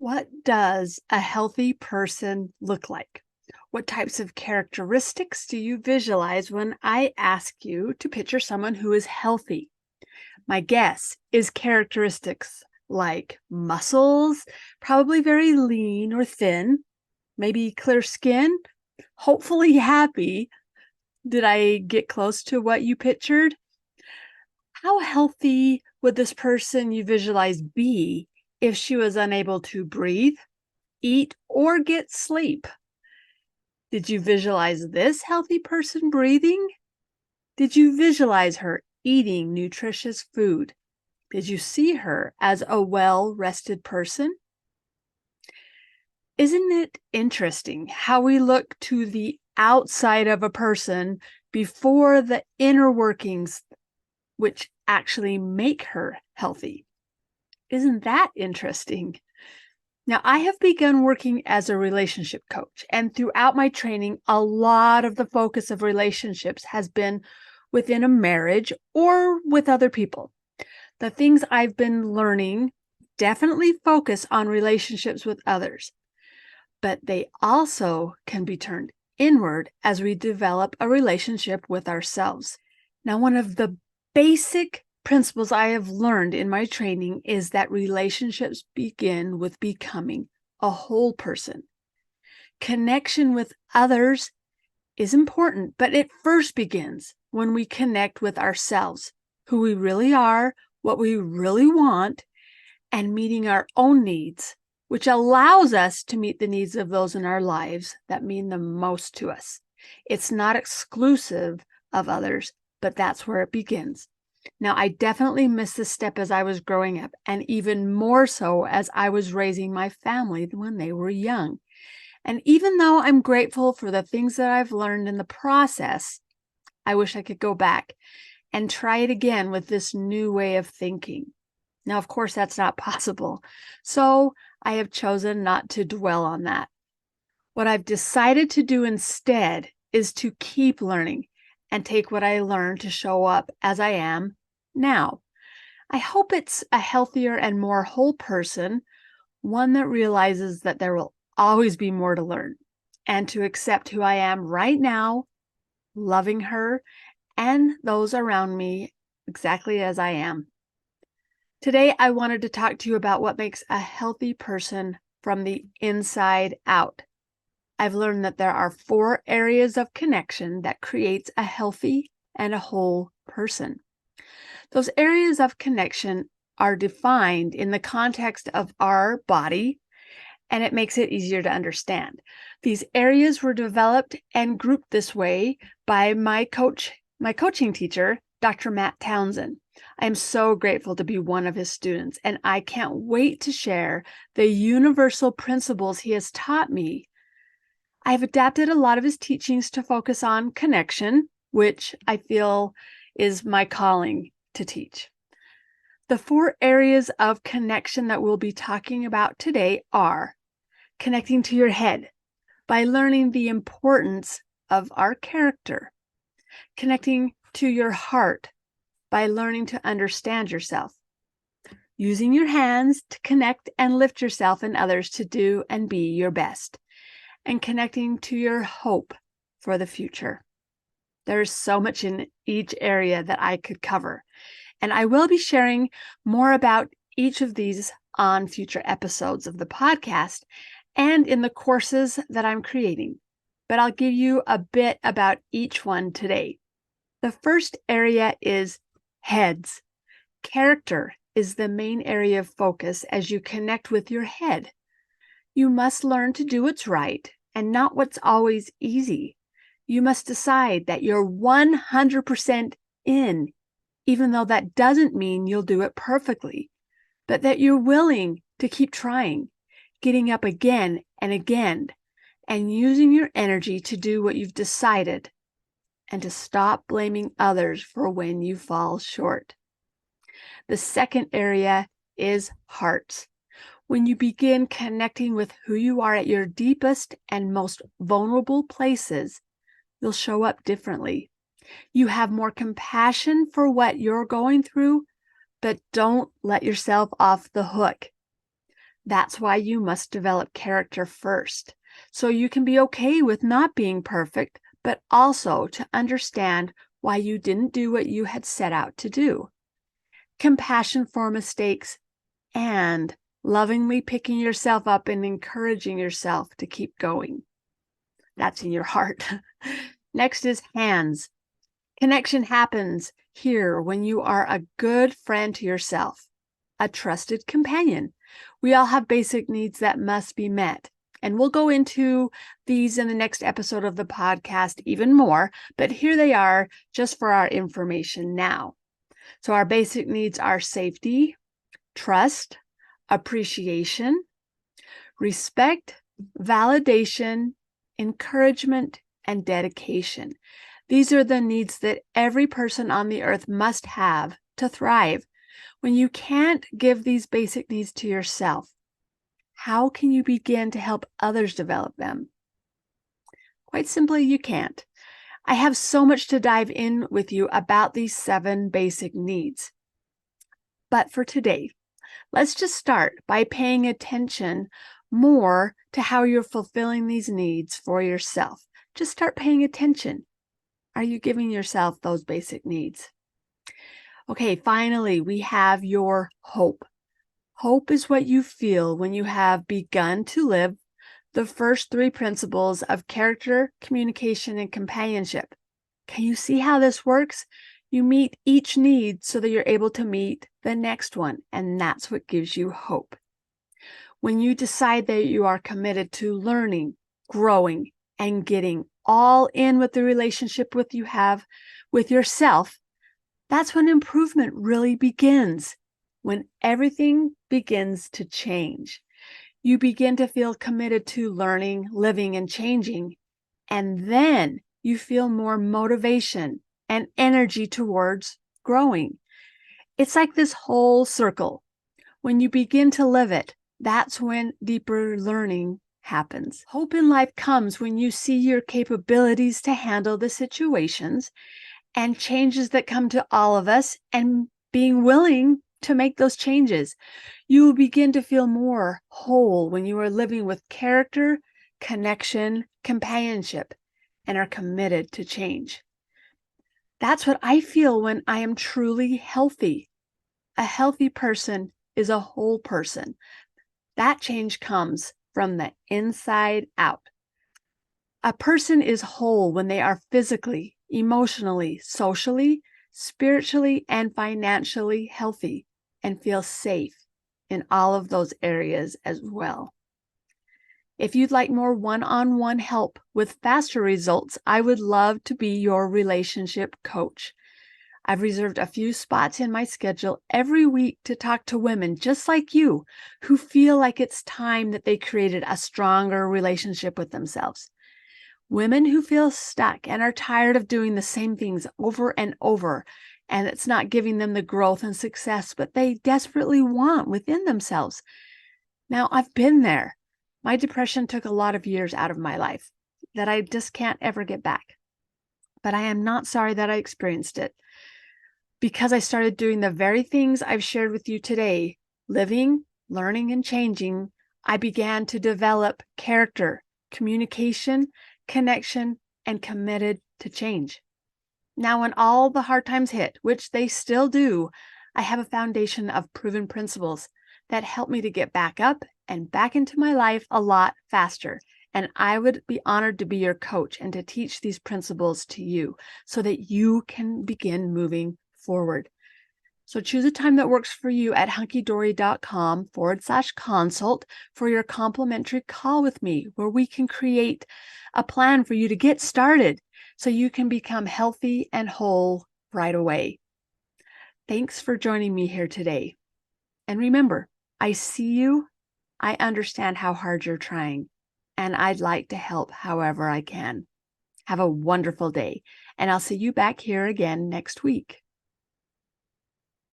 What does a healthy person look like? What types of characteristics do you visualize when I ask you to picture someone who is healthy? My guess is characteristics like muscles, probably very lean or thin, maybe clear skin, hopefully happy. Did I get close to what you pictured? How healthy would this person you visualize be if she was unable to breathe, eat, or get sleep? Did you visualize this healthy person breathing? Did you visualize her eating nutritious food? Did you see her as a well rested person? Isn't it interesting how we look to the outside of a person before the inner workings, which actually make her healthy? Isn't that interesting? Now, I have begun working as a relationship coach, and throughout my training, a lot of the focus of relationships has been within a marriage or with other people. The things I've been learning definitely focus on relationships with others, but they also can be turned inward as we develop a relationship with ourselves. Now, one of the basic principles I have learned in my training is that relationships begin with becoming a whole person. Connection with others is important, but it first begins when we connect with ourselves, who we really are, what we really want, and meeting our own needs, which allows us to meet the needs of those in our lives that mean the most to us. It's not exclusive of others, but that's where it begins. Now, I definitely missed this step as I was growing up, and even more so as I was raising my family when they were young. And even though I'm grateful for the things that I've learned in the process, I wish I could go back and try it again with this new way of thinking. Now, of course, that's not possible. So I have chosen not to dwell on that. What I've decided to do instead is to keep learning and take what I learned to show up as I am now. I hope it's a healthier and more whole person, one that realizes that there will always be more to learn and to accept who I am right now, loving her and those around me exactly as I am. Today, I wanted to talk to you about what makes a healthy person from the inside out. I've learned that there are 4 areas of connection that creates a healthy and a whole person. Those areas of connection are defined in the context of our body, and it makes it easier to understand. These areas were developed and grouped this way by my coaching teacher, Dr. Matt Townsend. I'm so grateful to be one of his students, and I can't wait to share the universal principles he has taught me. I've adapted a lot of his teachings to focus on connection, which I feel is my calling to teach. The 4 areas of connection that we'll be talking about today are connecting to your head by learning the importance of our character, connecting to your heart by learning to understand yourself, using your hands to connect and lift yourself and others to do and be your best, and connecting to your hope for the future. There's so much in each area that I could cover, and I will be sharing more about each of these on future episodes of the podcast and in the courses that I'm creating. But I'll give you a bit about each one today. The first area is heads. Character is the main area of focus as you connect with your head. You must learn to do what's right and not what's always easy. You must decide that you're 100% in, even though that doesn't mean you'll do it perfectly, but that you're willing to keep trying, getting up again and again, and using your energy to do what you've decided, and to stop blaming others for when you fall short. The second area is hearts. When you begin connecting with who you are at your deepest and most vulnerable places, you'll show up differently. You have more compassion for what you're going through, but don't let yourself off the hook. That's why you must develop character first, so you can be okay with not being perfect, but also to understand why you didn't do what you had set out to do. Compassion for mistakes and lovingly picking yourself up and encouraging yourself to keep going. That's in your heart. Next is hands. Connection happens here when you are a good friend to yourself, a trusted companion. We all have basic needs that must be met. And we'll go into these in the next episode of the podcast even more, but here they are just for our information now. So our basic needs are safety, trust, appreciation, respect, validation, encouragement, and dedication. These are the needs that every person on the earth must have to thrive. When you can't give these basic needs to yourself, how can you begin to help others develop them? Quite simply, you can't. I have so much to dive in with you about these 7 basic needs. But for today, let's just start by paying attention more to how you're fulfilling these needs for yourself. Just start paying attention. Are you giving yourself those basic needs? Okay, finally, we have your hope. Hope is what you feel when you have begun to live the first 3 principles of character, communication, and companionship. Can you see how this works? You meet each need so that you're able to meet the next one, and that's what gives you hope. When you decide that you are committed to learning, growing, and getting all in with the relationship you have with yourself, that's when improvement really begins. When everything begins to change, you begin to feel committed to learning, living, and changing, and then you feel more motivation and energy towards growing. It's like this whole circle. When you begin to live it, that's when deeper learning happens. Hope in life comes when you see your capabilities to handle the situations and changes that come to all of us, and being willing to make those changes. You will begin to feel more whole when you are living with character, connection, companionship, and are committed to change. That's what I feel when I am truly healthy. A healthy person is a whole person. That change comes from the inside out. A person is whole when they are physically, emotionally, socially, spiritually, and financially healthy and feel safe in all of those areas as well. If you'd like more one-on-one help with faster results, I would love to be your relationship coach. I've reserved a few spots in my schedule every week to talk to women just like you who feel like it's time that they created a stronger relationship with themselves. Women who feel stuck and are tired of doing the same things over and over, and it's not giving them the growth and success but they desperately want within themselves. Now, I've been there. My depression took a lot of years out of my life that I just can't ever get back. But I am not sorry that I experienced it, because I started doing the very things I've shared with you today, living, learning, and changing. I began to develop character, communication, connection, and committed to change. Now, when all the hard times hit, which they still do, I have a foundation of proven principles that help me to get back up and back into my life a lot faster. And I would be honored to be your coach and to teach these principles to you so that you can begin moving forward. So choose a time that works for you at hunkydory.com/consult for your complimentary call with me, where we can create a plan for you to get started so you can become healthy and whole right away. Thanks for joining me here today. And remember, I see you, I understand how hard you're trying, and I'd like to help however I can. Have a wonderful day, and I'll see you back here again next week.